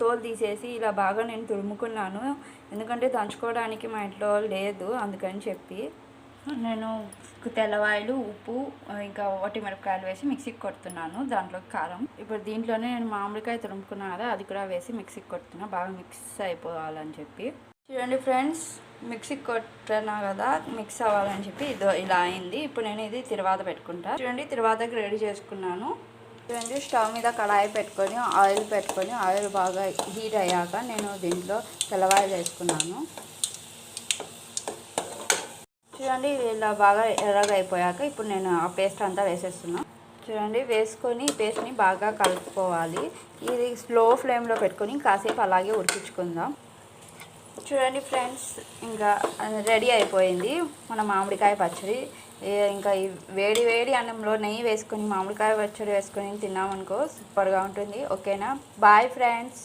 తోలు తీసేసి ఇలా బాగా నేను తురుముకున్నాను. ఎందుకంటే దంచుకోవడానికి మా ఇంట్లో లేదు, అందుకని చెప్పి నేను తెల్లవాయలు, ఉప్పు, ఇంకా మిరపకాయలు వేసి మిక్సీకి కొడుతున్నాను. దాంట్లోకి కారం. ఇప్పుడు దీంట్లోనే నేను మామిడికాయ తురుముకున్నాను కదా, అది కూడా వేసి మిక్సీకి కొడుతున్నా, బాగా మిక్స్ అయిపోవాలని చెప్పి. చూడండి ఫ్రెండ్స్, మిక్సీకి కొట్టినా కదా, మిక్స్ అవ్వాలని చెప్పి ఇలా అయింది. ఇప్పుడు నేను ఇది తిరువాత పెట్టుకుంటా. చూడండి, తిరువాతకి రెడీ చేసుకున్నాను. చూడండి, స్టవ్ మీద కడాయి పెట్టుకొని ఆయిల్ బాగా హీట్ అయ్యాక నేను దీంట్లో తెల్లవాయలు వేసుకున్నాను. చూడండి, ఇలా బాగా ఎర్రగా అయిపోయాక ఇప్పుడు నేను ఆ పేస్ట్ అంతా వేసేస్తున్నాను. చూడండి, వేసుకొని పేస్ట్ని బాగా కలుపుకోవాలి. ఇది స్లో ఫ్లేమ్లో పెట్టుకొని కాసేపు అలాగే ఉడికించుకుందాం. చూడండి ఫ్రెండ్స్, ఇంకా రెడీ అయిపోయింది మన మామిడికాయ పచ్చడి. ఇంకా ఈ వేడి వేడి అన్నంలో నెయ్యి వేసుకొని మామిడికాయ పచ్చడి వేసుకొని తిన్నామనుకో సూపర్గా ఉంటుంది. ఓకేనా? Bye friends.